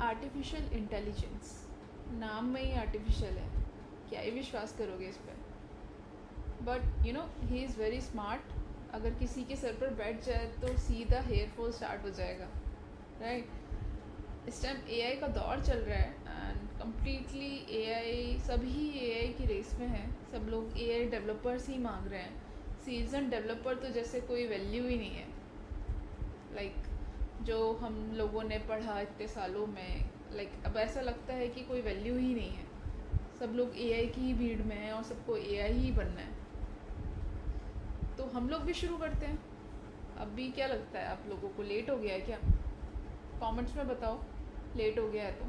Artificial intelligence, नाम में ही artificial है, क्या ही विश्वास करोगे इस पर। But he is very smart. अगर किसी के सर पर बैठ जाए तो सीधा हेयर फॉल स्टार्ट हो जाएगा, राइट। इस टाइम एआई का दौर चल रहा है एंड कम्प्लीटली एआई, सभी एआई की रेस में है। सब लोग एआई डेवलपर्स ही मांग रहे हैं। सीजन डेवलपर तो जैसे कोई वैल्यू ही नहीं है। लाइक जो हम लोगों ने पढ़ा इतने सालों में, अब ऐसा लगता है कि कोई वैल्यू ही नहीं है। सब लोग एआई की ही भीड़ में है और सबको एआई ही बनना है। तो हम लोग भी शुरू करते हैं। अभी क्या लगता है आप लोगों को, लेट हो गया है क्या? कमेंट्स में बताओ लेट हो गया है तो।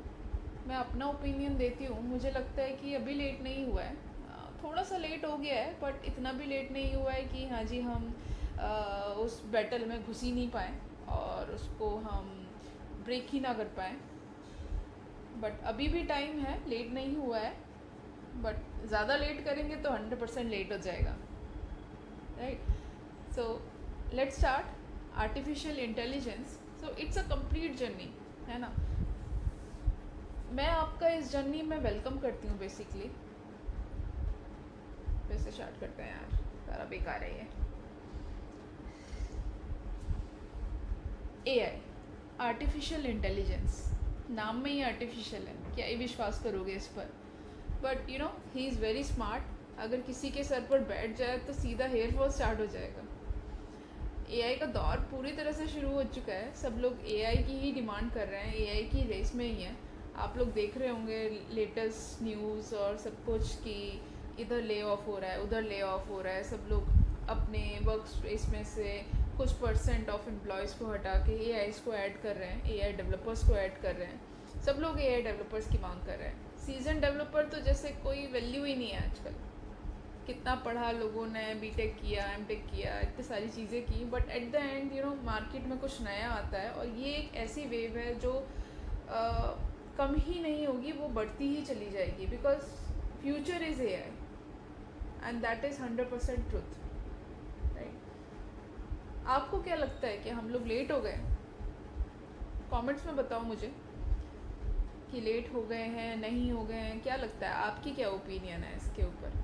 मैं अपना ओपिनियन देती हूँ। मुझे लगता है कि अभी लेट नहीं हुआ है, थोड़ा सा लेट हो गया है, बट इतना भी लेट नहीं हुआ है कि हाँ जी हम उस बैटल में घुस ही नहीं पाए और उसको हम ब्रेक ही ना कर पाए। बट अभी भी टाइम है, लेट नहीं हुआ है। बट ज़्यादा लेट करेंगे तो 100% लेट हो जाएगा, right. So let's start artificial intelligence. So it's a complete journey, है ना। मैं आपका इस जर्नी में वेलकम करती हूँ बेसिकली। वैसे स्टार्ट करते हैं यार, सारा बेकार है ये। एआई, आर्टिफिशियल इंटेलिजेंस, नाम में ही आर्टिफिशियल है, क्या ही विश्वास करोगे इस पर। But he is very smart. अगर किसी के सर पर बैठ जाए तो सीधा हेयर फॉल स्टार्ट हो जाएगा। एआई का दौर पूरी तरह से शुरू हो चुका है। सब लोग एआई की ही डिमांड कर रहे हैं, एआई की रेस में ही है। आप लोग देख रहे होंगे लेटेस्ट न्यूज़ और सब कुछ कि इधर ले ऑफ हो रहा है, उधर ले ऑफ हो रहा है। सब लोग अपने वर्क स्पेस में से कुछ % ऑफ एम्प्लॉयज़ को हटा के एआई को ऐड कर रहे हैं, एआई डेवलपर्स को ऐड कर रहे हैं। सब लोग एआई डेवलपर्स की मांग कर रहे हैं। सीजन डेवलपर तो जैसे कोई वैल्यू ही नहीं है आजकल। कितना पढ़ा लोगों ने, बीटेक किया, एमटेक किया, इतनी सारी चीज़ें की, but at the end market में कुछ नया आता है और ये एक ऐसी वेव है जो कम ही नहीं होगी, वो बढ़ती ही चली जाएगी। Because future is AI and that is 100% truth, right. आपको क्या लगता है कि हम लोग लेट हो गए? कमेंट्स में बताओ मुझे कि लेट हो गए हैं, नहीं हो गए हैं। क्या लगता है, आपकी क्या ओपिनियन है इसके ऊपर?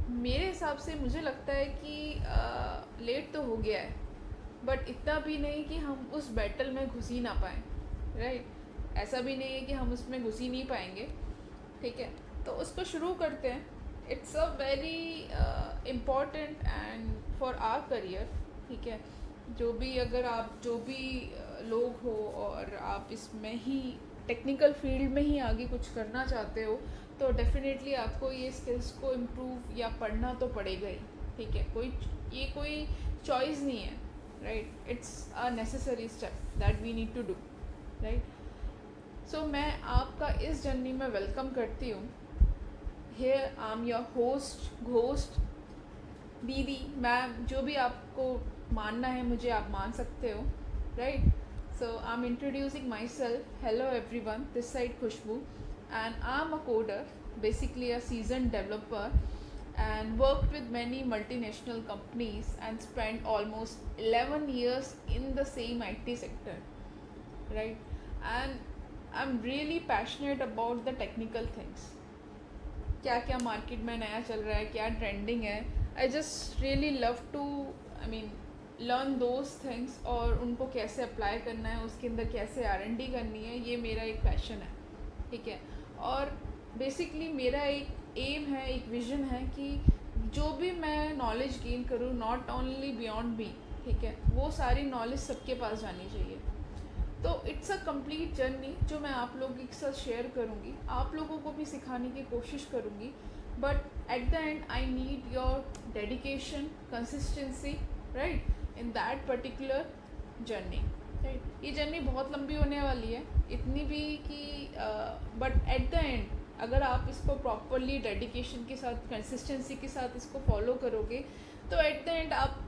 मेरे हिसाब से मुझे लगता है कि लेट तो हो गया है, बट इतना भी नहीं कि हम उस बैटल में घुस ही ना पाएँ, राइट। ऐसा भी नहीं है कि हम उसमें घुस ही नहीं पाएंगे, ठीक है। तो उसको शुरू करते हैं। It's a very important and for our career, ठीक है। जो भी, अगर आप जो भी लोग हो और आप इसमें ही टेक्निकल फील्ड में ही आगे कुछ करना चाहते हो, तो डेफिनेटली आपको ये स्किल्स को इम्प्रूव या पढ़ना तो पड़ेगा ही, ठीक है। ये कोई चॉइस नहीं है, right. It's a necessary step that we need to do, right. So मैं आपका इस जर्नी में वेलकम करती हूँ। Here I am your ghost, दीदी, मैम, जो भी आपको मानना है मुझे आप मान सकते हो, right. So I'm introducing myself. Hello everyone, this side Khushbu and I'm a coder, basically a seasoned developer, and worked with many multinational companies and spent almost 11 years in the same IT sector, right. And I'm really passionate about the technical things. क्या क्या market में नया चल रहा है, क्या trending है। I just really love to, I mean, learn those things और उनको कैसे अप्लाई करना है, उसके अंदर कैसे R&D करनी है, ये मेरा एक पैशन है, ठीक है। और बेसिकली मेरा एक एम है, एक विज़न है कि जो भी मैं नॉलेज गेन करूँ, नॉट ओनली बियॉन्ड मी, ठीक है, वो सारी नॉलेज सबके पास जानी चाहिए। तो इट्स अ कंप्लीट जर्नी जो मैं आप लोगों के साथ शेयर करूँगी, आप लोगों को भी सिखाने की कोशिश करूँगी। But at the and I need your dedication, consistency, right, in that particular journey, right. ये जर्नी बहुत लंबी होने वाली है, इतनी भी कि बट एट द एंड अगर आप इसको प्रॉपरली डेडिकेशन के साथ, कंसिस्टेंसी के साथ इसको फॉलो करोगे, तो एट द एंड आप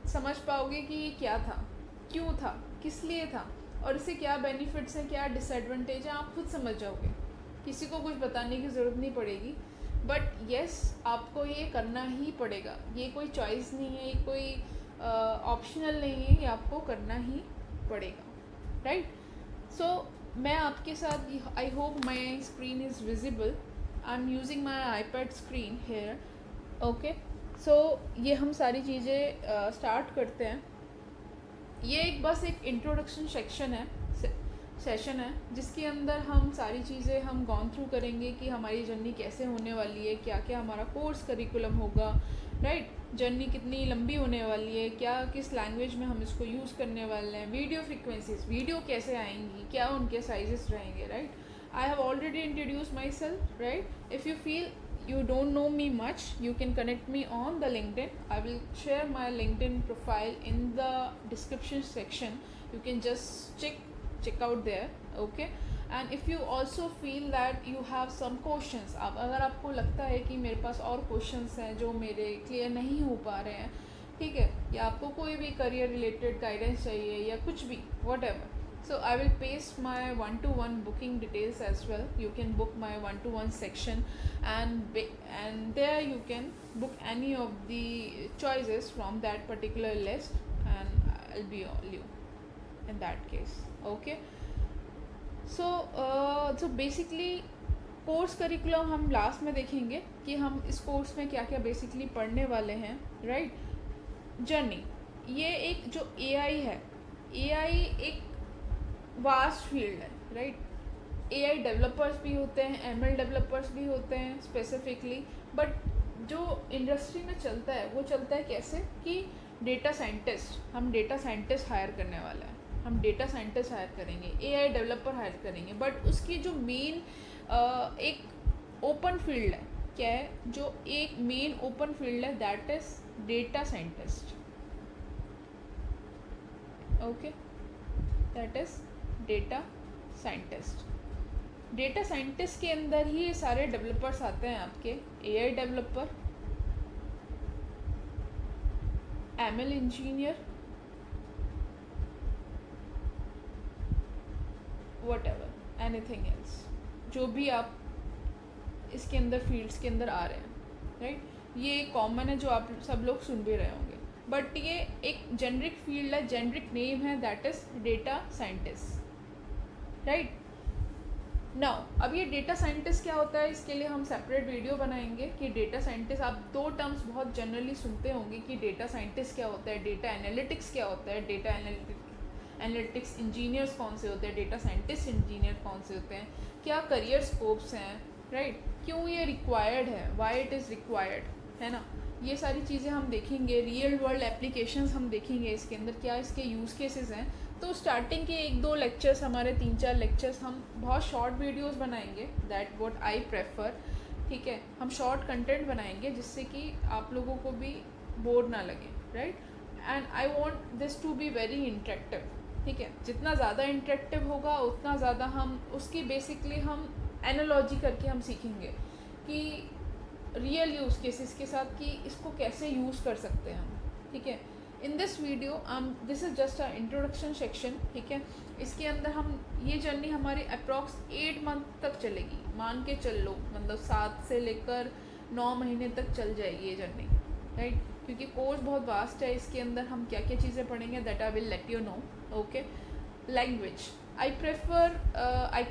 समझ पाओगे कि ये क्या था, क्यों था, किस लिए था और इससे क्या बेनिफिट्स हैं, क्या डिसएडवांटेज है, आप खुद समझ जाओगे। किसी को कुछ बताने की ज़रूरत नहीं पड़ेगी। बट येस, आपको ये करना ही पड़ेगा। ये कोई चॉइस नहीं है, ये कोई ऑप्शनल नहीं है, ये आपको करना ही पड़ेगा, राइट। सो मैं आपके साथ, I hope my screen is visible, I am using my iPad screen here. Okay, so ये हम सारी चीज़ें स्टार्ट करते हैं। ये बस एक इंट्रोडक्शन सेशन है जिसके अंदर हम सारी चीज़ें हम गॉन थ्रू करेंगे कि हमारी जर्नी कैसे होने वाली है, क्या क्या हमारा कोर्स करिकुलम होगा, राइट, जर्नी कितनी लंबी होने वाली है, क्या किस लैंग्वेज में हम इसको यूज़ करने वाले हैं, वीडियो फ्रीक्वेंसीज, वीडियो कैसे आएंगी, क्या उनके साइजेस रहेंगे, right. I have already introduce my self, right. If you feel you don't know me much, you can connect me on the LinkedIn. I will share my LinkedIn profile in the description section. You can just check out there, okay. And if you also feel that you have some questions, अब अगर आपको लगता है कि मेरे पास और questions हैं जो मेरे क्लियर नहीं हो पा रहे हैं, ठीक है, या आपको कोई भी करियर रिलेटेड गाइडेंस चाहिए या कुछ भी, whatever, so I will paste my one-to-one booking details as well. You can book my one-to-one section, and there you can book any of the choices from that particular list, and I'll be all you in that case, okay. So basically course curriculum हम last में देखेंगे कि हम इस course में क्या क्या basically पढ़ने वाले हैं, राइट। जर्नी, ये एक जो AI है, AI एक वास्ट फील्ड है, राइट। AI डेवलपर्स भी होते हैं, ML डेवलपर्स भी होते हैं स्पेसिफिकली, बट जो इंडस्ट्री में चलता है वो चलता है कैसे कि डेटा साइंटिस्ट, हम डेटा साइंटिस्ट हायर करने वाला है, हम डेटा साइंटिस्ट हायर करेंगे, AI डेवलपर हायर करेंगे, बट उसकी जो मेन एक ओपन फील्ड है, क्या है जो एक मेन ओपन फील्ड है, that is data scientist, okay, that is data scientist. Data scientist के अंदर ही सारे डेवलपर्स आते हैं आपके, AI developer, ML engineer, whatever, anything else, जो भी आप इसके अंदर फील्ड्स के अंदर आ रहे हैं, राइट। ये कॉमन है जो आप सब लोग सुन भी रहे होंगे, बट ये एक जेनरिक फील्ड है, जेनरिक नेम है, that is data scientist, right. Now अब ये डेटा साइंटिस्ट क्या होता है, इसके लिए हम सेपरेट वीडियो बनाएंगे कि डेटा साइंटिस्ट, आप दो टर्म्स बहुत जनरली सुनते होंगे कि डेटा साइंटिस्ट क्या होता है, डेटा एनालिटिक्स क्या होता है, डेटा एनालिटिक्स इंजीनियर्स कौन से होते हैं, डेटा साइंटिस्ट इंजीनियर कौन से होते हैं, क्या करियर स्कोप्स हैं, राइट, क्यों ये रिक्वायर्ड है, वाई इट इज़ रिक्वायर्ड, है ना। ये सारी चीज़ें हम देखेंगे, रियल वर्ल्ड एप्लीकेशंस हम देखेंगे इसके अंदर, क्या इसके यूज़ केसेस हैं। तो स्टार्टिंग के 1-2 लेक्चर्स, हमारे 3-4 लेक्चर्स हम बहुत शॉर्ट वीडियोस बनाएंगे, दैट व्हाट आई प्रेफर, ठीक है। हम शॉर्ट कंटेंट बनाएंगे जिससे कि आप लोगों को भी बोर ना लगे, right. And I want this to be very interactive, ठीक है। जितना ज़्यादा इंटरेक्टिव होगा उतना ज़्यादा हम उसकी बेसिकली हम एनालॉजी करके हम सीखेंगे कि रियल यूज़ केसेस के साथ कि इसको कैसे यूज़ कर सकते हैं हम, ठीक है। In this video this is just a introduction section, ठीक है। इसके अंदर हम ये जर्नी हमारी अप्रॉक्स 8 मंथ तक चलेगी, मान के चल लो, मतलब 7 से लेकर 9 महीने तक चल जाएगी ये जर्नी, राइट। क्योंकि कोर्स बहुत वास्ट है, इसके अंदर हम क्या क्या चीज़ें पढ़ेंगे that I will let you know, okay. Language, I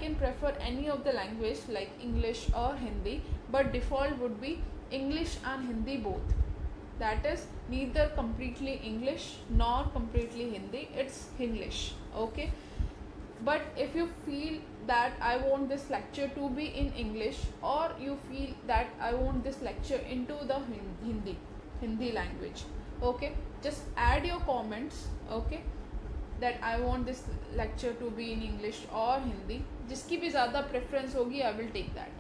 can prefer any of the language like English or Hindi, but default would be English and Hindi both. That is neither completely English nor completely Hindi, it's Hinglish, okay. But if you feel that I want this lecture to be in English, or you feel that I want this lecture into the Hindi language, okay, just add your comments, okay, that I want this lecture to be in English or Hindi. जिसकी भी ज़्यादा preference होगी I will take that,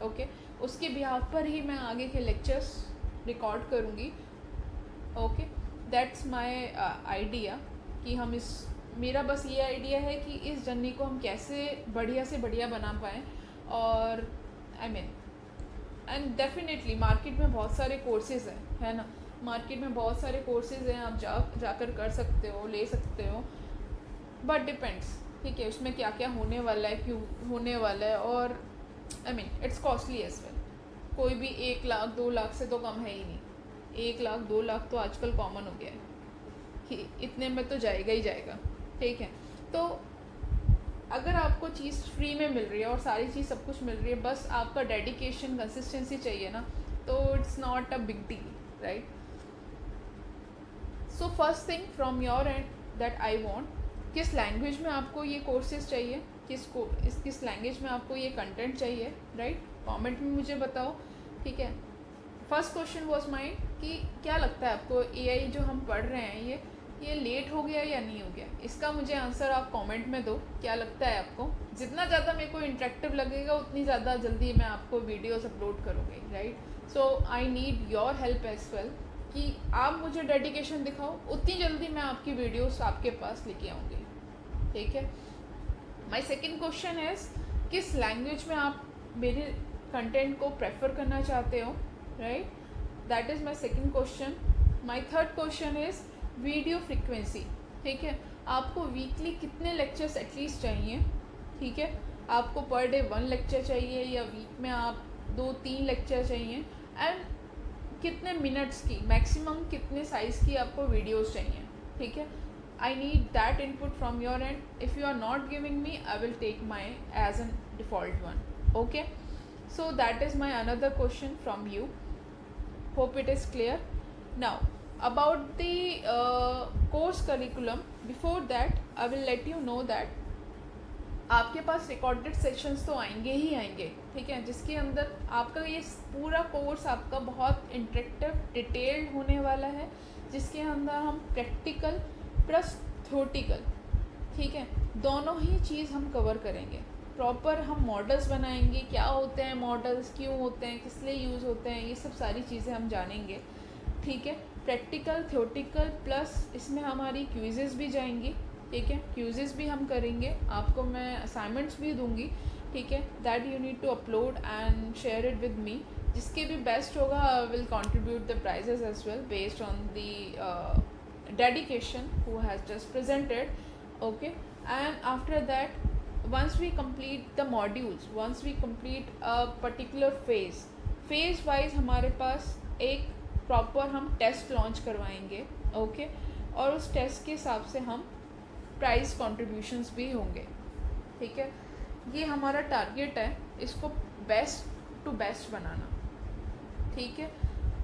okay. उसके behalf पर ही मैं आगे के lectures record करूँगी, ओके। दैट्स माय आइडिया कि हम इस, मेरा बस ये आइडिया है कि इस जर्नी को हम कैसे बढ़िया से बढ़िया बना पाएँ, और I mean and definitely market में बहुत सारे कोर्सेज़ हैं, है ना। मार्केट में बहुत सारे कोर्सेज़ हैं, आप जाकर कर सकते हो, ले सकते हो, बट डिपेंड्स, ठीक है, उसमें क्या क्या होने वाला है, क्यों होने वाला है, और I mean it's costly as well. कोई भी 1 लाख 2 लाख से तो कम है ही नहीं, 1 लाख 2 लाख तो आजकल कॉमन हो गया है कि इतने में तो जाएगा ही जाएगा, ठीक है। तो अगर आपको आपको चीज़ फ्री में मिल रही है और सारी चीज़ सब कुछ मिल रही है, बस आपका डेडिकेशन कंसिस्टेंसी चाहिए ना, तो it's not a big deal, right? So first thing from your and that I want, किस लैंग्वेज में आपको ये कोर्सेज चाहिए, किस लैंग्वेज में आपको ये कंटेंट चाहिए, राइट? कमेंट में मुझे बताओ, ठीक है? फर्स्ट क्वेश्चन वाज माइंड कि क्या लगता है आपको एआई जो हम पढ़ रहे हैं ये लेट हो गया या नहीं हो गया? इसका मुझे आंसर आप कमेंट में दो, क्या लगता है आपको? जितना ज़्यादा मेरे को इंटरेक्टिव लगेगा उतनी ज़्यादा जल्दी मैं आपको वीडियोस अपलोड करूँगी, right? So I need your help as well, कि आप मुझे डेडिकेशन दिखाओ, उतनी जल्दी मैं आपकी वीडियोस आपके पास लेके आऊँगी, ठीक है? माई सेकेंड क्वेश्चन इज़, किस लैंग्वेज में आप मेरे कंटेंट को प्रेफर करना चाहते हो, right? That is my second question. My third question is video frequency, ठीक है? आपको वीकली कितने लेक्चर्स एटलीस्ट चाहिए, ठीक है? आपको पर डे 1 लेक्चर चाहिए या वीक में आप 2-3 लेक्चर चाहिए, एंड कितने मिनट्स की, मैक्सिमम कितने साइज़ की आपको वीडियोस चाहिए, ठीक है? I need that input from your end. If you are not giving me, I will take my as an default one, okay? So that is my another question from you. Hope it is clear. Now about the course curriculum, before that I will let you know that आपके पास recorded sessions तो आएंगे ही आएंगे, ठीक है? जिसके अंदर आपका ये पूरा कोर्स आपका बहुत इंटरेक्टिव डिटेल्ड होने वाला है, जिसके अंदर हम प्रैक्टिकल प्लस थ्योरेटिकल, ठीक है, दोनों ही चीज़ हम कवर करेंगे. प्रॉपर हम मॉडल्स बनाएंगे, क्या होते हैं मॉडल्स, क्यों होते हैं, किस लिए यूज़ होते हैं, ये सब सारी चीज़ें हम जानेंगे, ठीक है? प्रैक्टिकल थ्योरेटिकल प्लस इसमें हमारी क्विज़ेस भी जाएंगी, ठीक है? क्विज़ेस भी हम करेंगे, आपको मैं असाइनमेंट्स भी दूंगी, ठीक है? That you need to upload and share it with me. जिसके भी बेस्ट होगा I will contribute the prizes as well based on the dedication who has just presented, okay? And after that, once we complete the modules, once we complete a particular phase wise हमारे पास एक proper हम test launch करवाएंगे, okay? और उस test के हिसाब से हम प्राइस कंट्रीब्यूशंस भी होंगे, ठीक है? ये हमारा टारगेट है, इसको बेस्ट टू बेस्ट बनाना, ठीक है?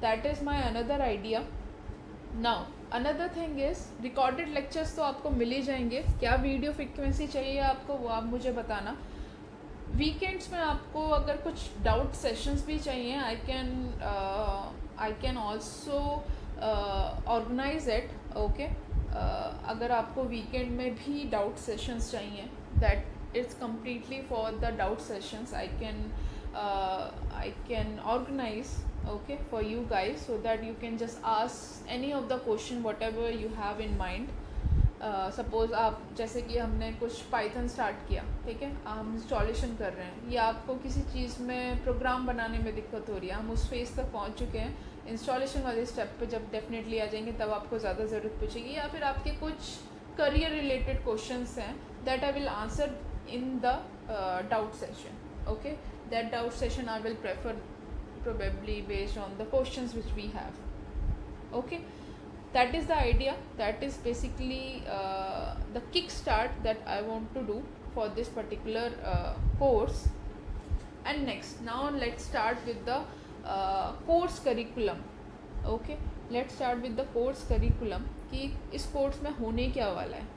That is my another idea. Now another thing is, recorded lectures तो आपको मिल ही जाएंगे. क्या वीडियो फ्रिक्वेंसी चाहिए आपको, वो आप मुझे बताना. वीकेंड्स में आपको अगर कुछ डाउट सेशंस भी चाहिए, I can also organise it, okay? अगर आपको वीकेंड में भी डाउट सेशंस चाहिए, that it's completely for the doubt sessions, I can organise, okay, for you guys, so that you can just ask any of the question whatever you have in mind. Suppose आप, जैसे कि हमने कुछ Python start किया, ठीक है, हम installation कर रहे हैं, या आपको किसी चीज़ में प्रोग्राम बनाने में दिक्कत हो रही है, हम उस फेज़ तक पहुंच चुके हैं, इंस्टॉलेशन वाले स्टेप पे जब डेफिनेटली आ जाएंगे तब आपको ज़्यादा ज़रूरत पूछेगी, या फिर आपके कुछ करियर रिलेटेड क्वेश्चंस हैं, that I will answer in the doubt session, okay? That doubt session I will prefer probably based on the questions which we have, okay? That is the idea. That is basically the kickstart that I want to do for this particular course. And next, now let's start with the course curriculum, okay? Let's start with the course curriculum कि इस course में होने क्या वाला है.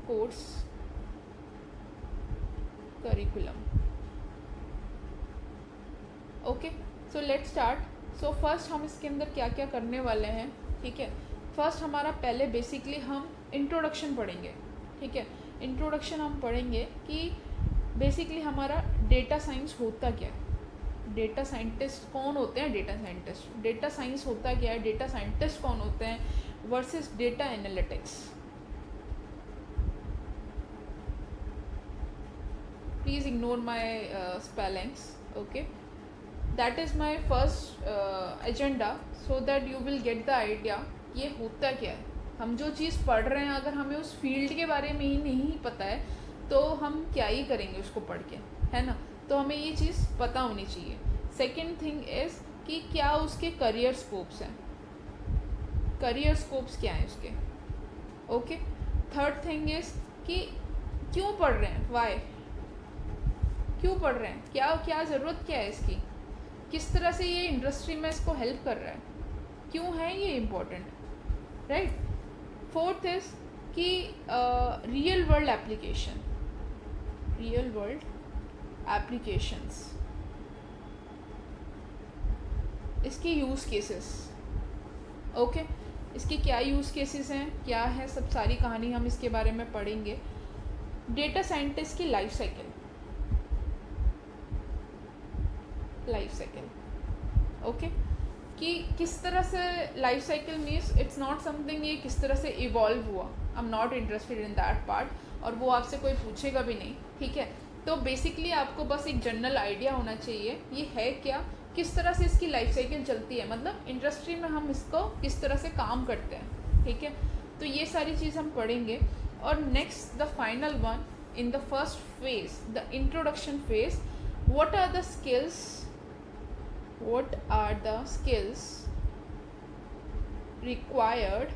Course curriculum, okay? So let's start. So first हम इसके अंदर क्या क्या करने वाले हैं, ठीक है? फर्स्ट हमारा पहले बेसिकली हम इंट्रोडक्शन पढ़ेंगे, ठीक है? इंट्रोडक्शन हम पढ़ेंगे कि बेसिकली हमारा डेटा साइंस होता क्या है, डेटा साइंटिस्ट कौन होते हैं, डेटा साइंस होता क्या है, डेटा साइंटिस्ट कौन होते हैं versus data analytics. Please ignore my spellings, okay? That is my first agenda, so that you will get the idea ये होता क्या है. हम जो चीज़ पढ़ रहे हैं, अगर हमें उस फील्ड के बारे में ही नहीं पता है तो हम क्या ही करेंगे उसको पढ़ के, है ना? तो हमें ये चीज़ पता होनी चाहिए. सेकेंड थिंग इज़ कि क्या उसके करियर स्कोप्स हैं, करियर स्कोप्स क्या हैं उसके, ओके? थर्ड थिंग इज़ कि क्यों पढ़ रहे हैं, वाई, क्यों पढ़ रहे हैं, क्या क्या ज़रूरत क्या है इसकी, किस तरह से ये इंडस्ट्री में इसको हेल्प कर रहा है, क्यों है ये इम्पोर्टेंट, राइट। फोर्थ इज़ कि real world application, real world applications, इसके यूज़ केसेस, ओके, इसके क्या यूज़ केसेस हैं, क्या है, सब सारी कहानी हम इसके बारे में पढ़ेंगे। डेटा साइंटिस्ट की लाइफ साइकिल, ओके, कि किस तरह से life cycle means it's not something ये किस तरह से इवॉल्व हुआ, I am not interested in that part, और वो आपसे कोई पूछेगा भी नहीं, ठीक है। तो बेसिकली आपको बस एक जनरल आइडिया होना चाहिए ये है क्या, किस तरह से इसकी लाइफ साइकिल चलती है, मतलब इंडस्ट्री में हम इसको किस तरह से काम करते हैं, ठीक है। तो ये सारी चीज़ हम पढ़ेंगे। और next the final one in the first phase, the introduction phase, what are the skills required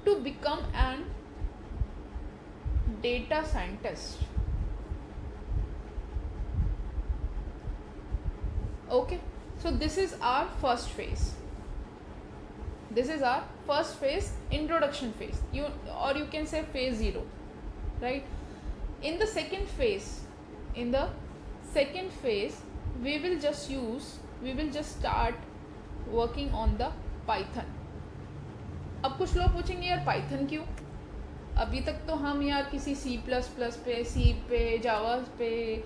to become an data scientist, okay, so this is our first phase, introduction phase, you can say phase 0, right. In the second phase we will just start working on the Python. अब कुछ लोग पूछेंगे यार Python क्यों, अभी तक तो हम यार किसी C++ पे, सी पे, जावा पे,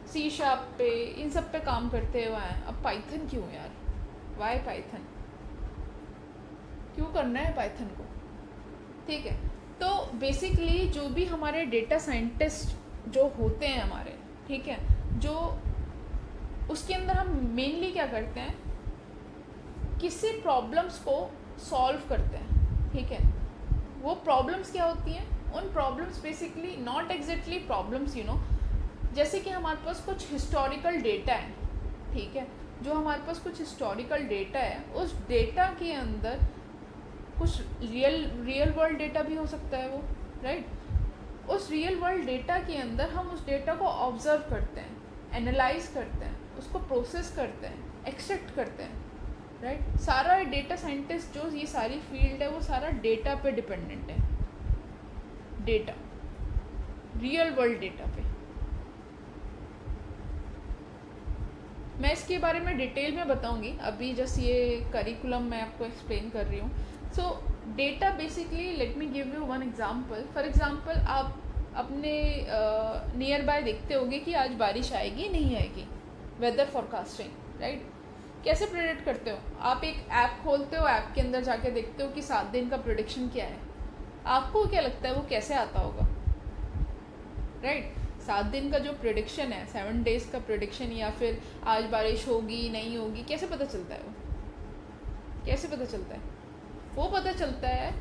C# पे, इन सब पे काम करते हुए हैं, अब पाइथन क्यों यार, वाई पाइथन, क्यों करना है पाइथन को, ठीक है। तो बेसिकली जो भी हमारे डेटा साइंटिस्ट जो होते हैं हमारे, ठीक है, जो उसके अंदर हम मेनली क्या करते हैं, किसी प्रॉब्लम्स को सॉल्व करते हैं, ठीक है। वो प्रॉब्लम्स क्या होती हैं, उन problems basically not exactly problems, जैसे कि हमारे पास कुछ हिस्टोरिकल डेटा है, ठीक है, जो हमारे पास कुछ हिस्टोरिकल डेटा है, उस डेटा के अंदर कुछ रियल वर्ल्ड डेटा भी हो सकता है वो, राइट। उस रियल वर्ल्ड डेटा के अंदर हम उस डेटा को ऑब्जर्व करते हैं, एनालाइज करते हैं, उसको प्रोसेस करते हैं, एक्सट्रैक्ट करते हैं, राइट। सारा डेटा साइंटिस्ट जो ये सारी फील्ड है वो सारा डेटा पे डिपेंडेंट है, डेटा, रियल वर्ल्ड डेटा पे। मैं इसके बारे में डिटेल में बताऊंगी, अभी जस्ट ये करिकुलम मैं आपको एक्सप्लेन कर रही हूँ। सो data basically, let me give you one example. For example आप अपने नियर बाय देखते होंगे कि आज बारिश आएगी नहीं आएगी, वेदर फॉरकास्टिंग, राइट। कैसे प्रेडिक्ट करते हो आप, एक ऐप खोलते हो, ऐप के अंदर जाके देखते हो कि 7 दिन का प्रेडिक्शन क्या है, आपको क्या लगता है वो कैसे आता होगा, राइट। 7 दिन का जो प्रेडिक्शन है, 7 डेज़ का प्रेडिक्शन, या फिर आज बारिश होगी नहीं होगी, कैसे पता चलता है वो, कैसे पता चलता है वो पता चलता है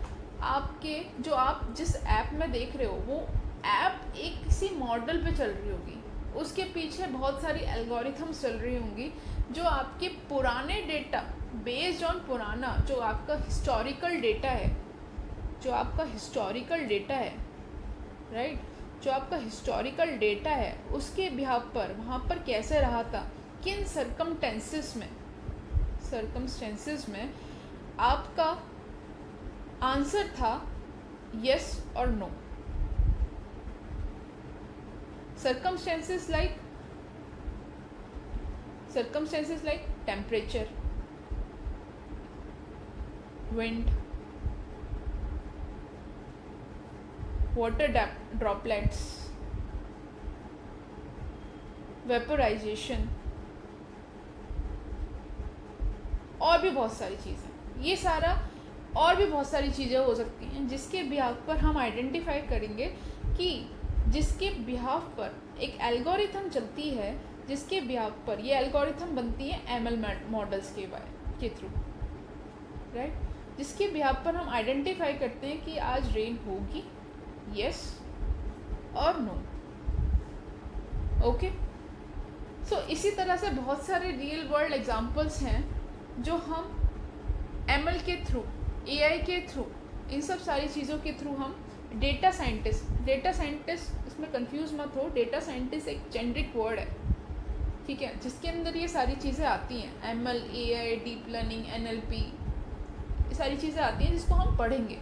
आपके, जो आप जिस ऐप में देख रहे हो वो ऐप एक किसी मॉडल पे चल रही होगी, उसके पीछे बहुत सारी एल्गोरिथम्स चल रही होंगी, जो आपके पुराने डेटा, बेस्ड ऑन पुराना जो आपका हिस्टोरिकल डेटा है, जो आपका हिस्टोरिकल डेटा है, राइट, जो आपका हिस्टोरिकल डेटा है, उसके बिहाफ पर वहाँ पर कैसे रहा था, किन सर्कमस्टेंसेस में आपका आंसर था यस और no. Circumstances like temperature, wind, water droplets, vaporization, और भी बहुत सारी चीज़ें, ये सारा और भी बहुत सारी चीज़ें हो सकती हैं जिसके बिहाफ पर हम आइडेंटिफाई करेंगे कि जिसके बिहाफ पर एक एल्गोरिथम चलती है, जिसके बिहाफ पर ये एल्गोरिथम बनती है एमएल मॉडल्स के थ्रू, राइट, जिसके बिहाफ पर हम आइडेंटिफाई करते हैं कि आज रेन होगी, यस और नो, ओके। सो इसी तरह से बहुत सारे रियल वर्ल्ड एग्जांपल्स हैं जो हम एमएल के थ्रू, एआई के थ्रू, इन सब सारी चीज़ों के थ्रू हम डेटा साइंटिस्ट डेटा साइंटिस्ट, इसमें कंफ्यूज मत हो, डेटा साइंटिस्ट एक जेनरिक वर्ड है, ठीक है, जिसके अंदर ये सारी चीज़ें आती हैं, ML, AI, deep learning, NLP, ये सारी चीज़ें आती हैं जिसको हम पढ़ेंगे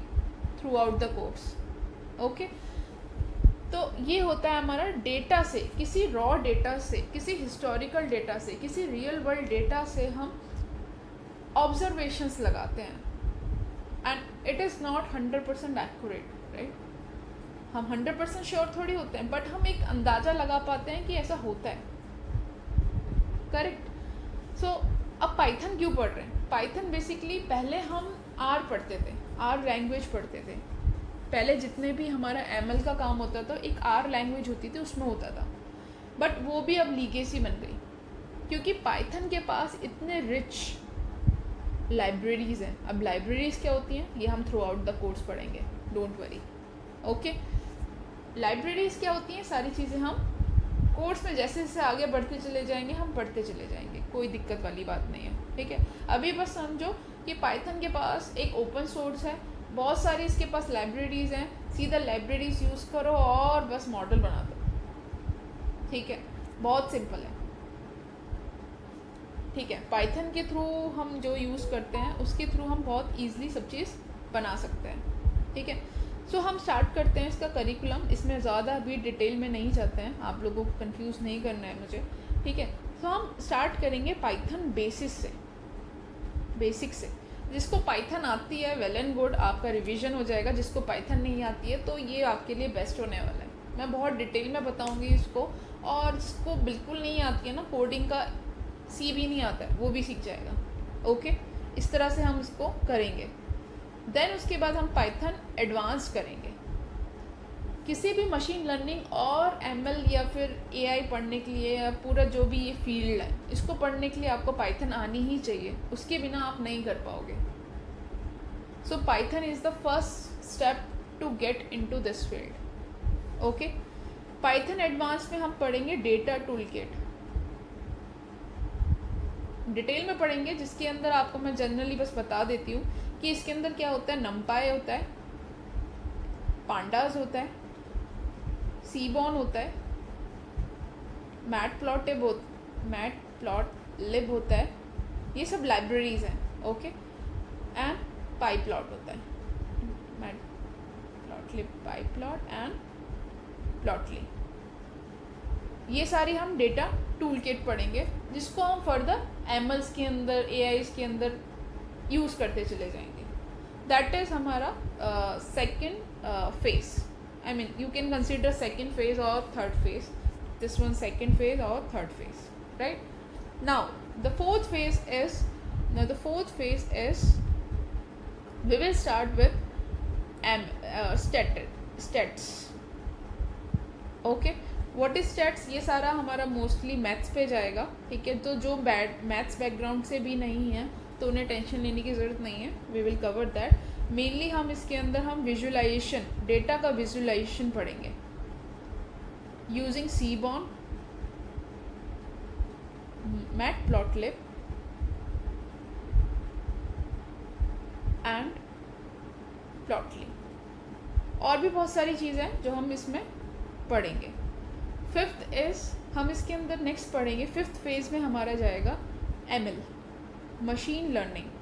through out the course. Okay, तो ये होता है हमारा डेटा से, किसी रॉ डेटा से, किसी हिस्टोरिकल डेटा से, किसी रियल वर्ल्ड डेटा से हम ऑब्जर्वेशंस लगाते हैं, and it is not 100% accurate, right. हम 100% श्योर थोड़ी होते हैं, बट हम एक अंदाज़ा लगा पाते हैं कि ऐसा होता है, करेक्ट। सो अब पाइथन क्यों पढ़ रहे हैं? पाइथन बेसिकली पहले हम आर पढ़ते थे, आर लैंग्वेज पढ़ते थे, पहले जितने भी हमारा ML का काम होता था एक आर लैंग्वेज होती थी, उसमें होता था, बट वो भी अब लीगेसी बन गई, क्योंकि पाइथन के पास इतने रिच लाइब्रेरीज़ हैं। अब लाइब्रेरीज़ क्या होती हैं ये हम थ्रू आउट द कोर्स पढ़ेंगे, डोंट वरी। ओके, लाइब्रेरीज़ क्या होती हैं, सारी चीज़ें हम कोर्स में जैसे जैसे आगे बढ़ते चले जाएंगे हम पढ़ते चले जाएंगे, कोई दिक्कत वाली बात नहीं है, ठीक है। अभी बस समझो कि पाइथन के पास एक ओपन सोर्स है, बहुत सारी इसके पास लाइब्रेरीज़ हैं, सीधा लाइब्रेरीज़ यूज़ करो और बस मॉडल बना दो, ठीक है, बहुत सिंपल है, ठीक है। पाइथन के थ्रू हम जो यूज़ करते हैं उसके थ्रू हम बहुत ईजिली सब चीज़ बना सकते हैं, ठीक है। सो हम स्टार्ट करते हैं इसका करिकुलम, इसमें ज़्यादा अभी डिटेल में नहीं जाते हैं, आप लोगों को कंफ्यूज नहीं करना है मुझे, ठीक है। सो हम स्टार्ट करेंगे पाइथन बेसिस से, बेसिक से। जिसको पाइथन आती है वेल एंड गुड, आपका रिवीजन हो जाएगा, जिसको पाइथन नहीं आती है तो ये आपके लिए बेस्ट होने वाला है, मैं बहुत डिटेल में बताऊँगी इसको, और जिसको बिल्कुल नहीं आती है ना, कोडिंग का सी भी नहीं आता है, वो भी सीख जाएगा। ओके, इस तरह से हम इसको करेंगे। देन उसके बाद हम पाइथन एडवांस करेंगे। किसी भी मशीन लर्निंग और ML या फिर AI पढ़ने के लिए, या पूरा जो भी ये फील्ड है इसको पढ़ने के लिए आपको पाइथन आनी ही चाहिए, उसके बिना आप नहीं कर पाओगे। So Python is the first step to get into this field. Okay, Python advance में हम पढ़ेंगे डेटा टूल किट, डिटेल में पढ़ेंगे, जिसके अंदर आपको मैं जनरली बस बता देती हूँ कि इसके अंदर क्या होता है। नमपाई होता है, पांडास होता है, सीबॉन होता है, मैटप्लॉटलिब होता है, ये सब लाइब्रेरीज हैं। ओके, एंड पाईप्लॉट होता है, मैटप्लॉटलिब, पाईप्लॉट एंड प्लॉटली, ये सारी हम डेटा टूल किट पढ़ेंगे, जिसको हम फर्दर MLs के अंदर, AIs के अंदर यूज़ करते चले जाएंगे। दैट इज़ हमारा second phase, I mean you can consider second phase or third phase, this one second phase or third phase, right? Now the fourth phase is we will start with stats. Okay, what is stats? ये सारा हमारा mostly maths पे जाएगा, ठीक है। तो जो maths background से भी नहीं है तो उन्हें टेंशन लेने की ज़रूरत नहीं है, we will cover that. Mainly हम इसके अंदर हम विजुअलाइजेशन, डेटा का विजुअलाइजेशन पढ़ेंगे using seaborn, matplotlib and plotly, और भी बहुत सारी चीज़ें हैं जो हम इसमें पढ़ेंगे। फिफ्थ इज़ हम इसके अंदर नेक्स्ट पढ़ेंगे, फिफ्थ फेज़ में हमारा जाएगा ML, machine learning.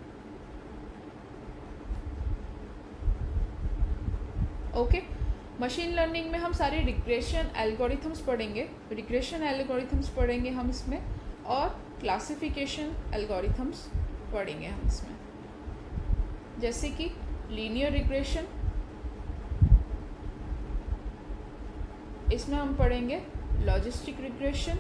Okay, machine learning में हम सारी रिग्रेशन एल्गोरिथम्स पढ़ेंगे हम इसमें, और क्लासिफिकेशन एल्गोरिथम्स पढ़ेंगे हम इसमें, जैसे कि लीनियर रिग्रेशन, इसमें हम पढ़ेंगे लॉजिस्टिक रिग्रेशन,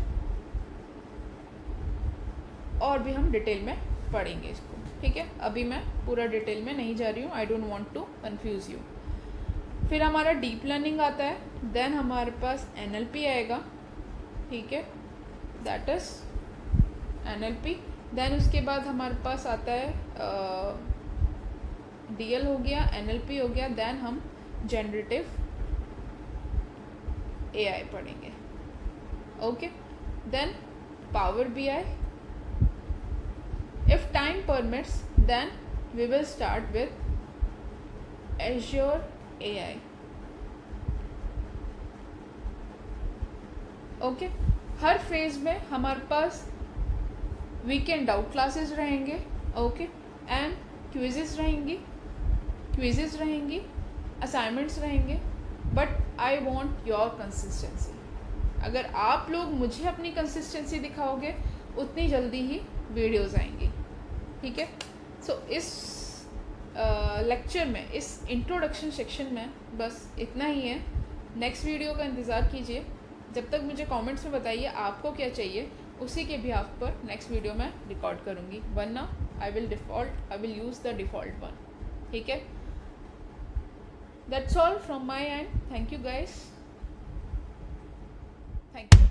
और भी हम डिटेल में पढ़ेंगे इसको, ठीक है। अभी मैं पूरा डिटेल में नहीं जा रही हूँ, I don't want to confuse you. फिर हमारा डीप लर्निंग आता है, देन हमारे पास NLP आएगा, ठीक है, दैट इज़ NLP। देन उसके बाद हमारे पास आता है DL हो गया, NLP हो गया, देन हम जनरेटिव AI पढ़ेंगे। Okay, then Power BI, if time permits then we will start with Azure AI, okay. Her phase में हमारे पास वीकेंड डाउट क्लासेस रहेंगे, ओके, एंड क्विज़ेस रहेंगी, असाइनमेंट्स रहेंगे, but I want your consistency. अगर आप लोग मुझे अपनी कंसिस्टेंसी दिखाओगे उतनी जल्दी ही वीडियोस आएंगी, ठीक है। सो इस लेक्चर में, इस इंट्रोडक्शन सेक्शन में बस इतना ही है। नेक्स्ट वीडियो का इंतज़ार कीजिए। जब तक मुझे कमेंट्स में बताइए आपको क्या चाहिए, उसी के बिहाफ पर नेक्स्ट वीडियो में रिकॉर्ड करूँगी, वरना I will use the default one, ठीक है। That's all from my and. Thank you guys, thank you.